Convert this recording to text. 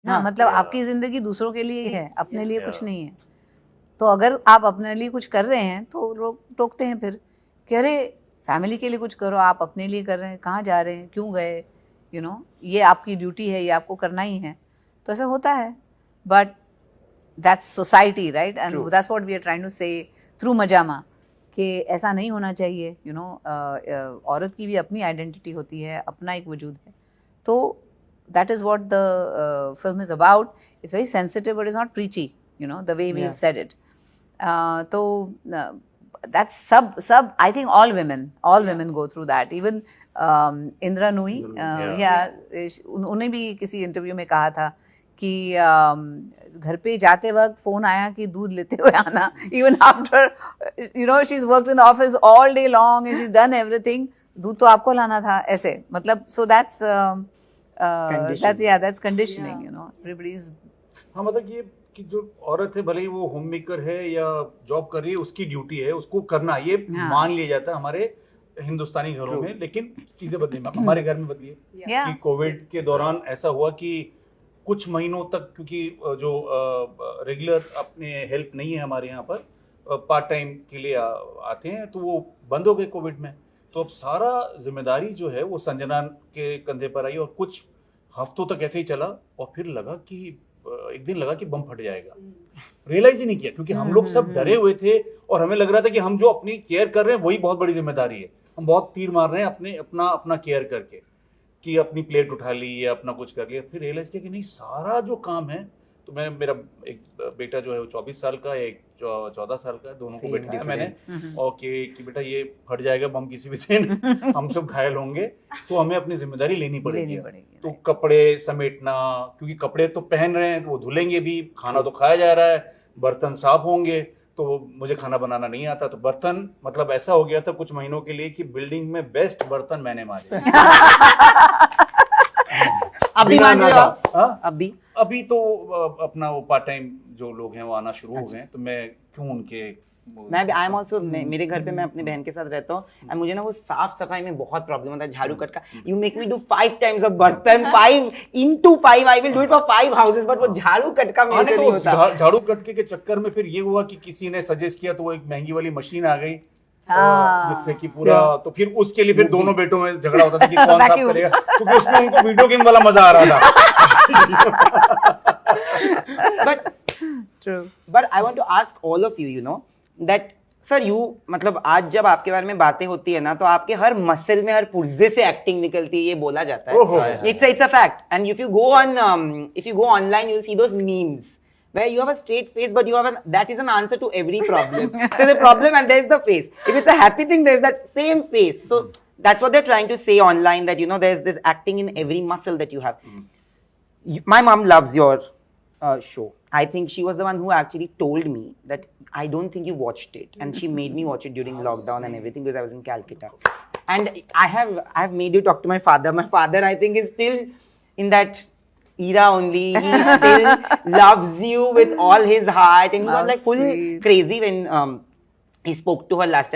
ना, मतलब आपकी जिंदगी दूसरों के लिए ही है, अपने लिए कुछ नहीं है। तो अगर आप अपने लिए कुछ कर रहे हैं तो लोग टोकते हैं फिर कि अरे फैमिली के लिए कुछ करो, आप अपने लिए कर रहे हैं, कहाँ जा रहे हैं, क्यों गए, ये आपकी ड्यूटी है, ये आपको करना ही है। तो ऐसा होता है, but that's society, right? And that's what we are trying to say through मजामा, कि ऐसा नहीं होना चाहिए। औरत की भी अपनी आइडेंटिटी होती है, अपना एक वजूद है। तो that is what the film is about. It's very sensitive, but it's not preachy, the way we've said it. So that's sub I think all women go through that. Even Indra Nui, उन्होंने भी किसी interview में कहा था कि घर पे जाते वक्त फोन आया कि दूध लेते हुए आना, even after she's worked in the office all day long and she's done everything, दूध तो आपको लाना था, ऐसे, मतलब, so that's that's conditioning, everybody's. हाँ, मतलब ये कि जो औरत है, भले ही वो होम मेकर है या जॉब कर रही है, उसकी ड्यूटी है, उसको करना, ये मान लिया जाता है हमारे हिंदुस्तानी घरों में। लेकिन चीजें बदली, हमारे घर में बदली है कि कोविड के दौरान ऐसा हुआ कि कुछ महीनों तक, क्योंकि जो रेगुलर अपने हेल्प नहीं है हमारे यहाँ पर, पार्ट टाइम के लिए आते हैं, तो वो बंद हो गए कोविड में। तो अब सारा जिम्मेदारी जो है वो संजना के कंधे पर आई और कुछ हफ्तों तक ऐसे ही चला, और फिर लगा कि एक दिन लगा कि बम फट जाएगा। रियलाइज ही नहीं किया, क्योंकि हम लोग सब डरे हुए थे और हमें लग रहा था कि हम जो अपनी केयर कर रहे हैं वही बहुत बड़ी जिम्मेदारी है। हम बहुत तीर मार रहे हैं अपना केयर करके, कि अपनी प्लेट उठा ली या अपना कुछ कर लिया। फिर रियलाइज किया कि नहीं, सारा जो काम है, तो मेरा एक बेटा जो है वो 24 साल का, एक 14 साल का, दोनों को बैठाया मैंने, और कि बेटा ये फट जाएगा बम किसी भी दिन, हम सब घायल होंगे, तो हमें अपनी जिम्मेदारी लेनी पड़ेगी। तो कपड़े समेटना, क्योंकि कपड़े तो पहन रहे हैं तो वो धुलेंगे भी, खाना तो खाया जा रहा है, बर्तन साफ होंगे, तो मुझे खाना बनाना नहीं आता, तो बर्तन, मतलब ऐसा हो गया था कुछ महीनों के लिए कि बिल्डिंग में बेस्ट बर्तन मैंने मारे। अभी अभी तो अपना वो पार्ट टाइम जो लोग हैं वो आना शुरू हो गए हैं, तो मैं क्यों उनके, मैं भी, आई एम ऑल्सो, मेरे घर पे मैं अपनी बहन के साथ रहता हूँ, एंड मुझे ना वो साफ सफाई में बहुत प्रॉब्लम होता है, झाड़ू कट का। You make me do 5 times of बर्तन, 5 into 5, I will do it for 5 houses, but वो झाड़ू कट का मेरे से नहीं होता। झाड़ू कटके के चक्कर में फिर ये हुआ कि किसी ने सजेस्ट किया, तो वो एक महंगी वाली मशीन आ गई, जिससे कि पूरा, तो फिर उसके लिए फिर दोनों बेटों में झगड़ा होता था कि कौन साफ करेगा, क्योंकि उसमें उनको वीडियो गेम वाला मजा आ रहा था। But I want to ask all of you, that sir, मतलब आज जब आपके बारे में बातें होती है ना, तो आपके हर मसल में, हर पुर्जे से एक्टिंग निकलती है, ये बोला जाता है। It's a fact. And if you go online, you'll see those memes where you have a straight face, but that is an answer to every problem. So there's a problem and there's the face. If it's a happy thing, there's that same face. So that's what they're trying to say online, that there's this acting in every muscle that you have. My mom loves your show. I think she was the one who actually told me that I don't think you watched it, and she made me watch it during lockdown and everything, because I was in Calcutta. And I have made you talk to my father. My father, I think, is still in that era only. He still loves you with all his heart, and he got like full crazy when he spoke to her last time.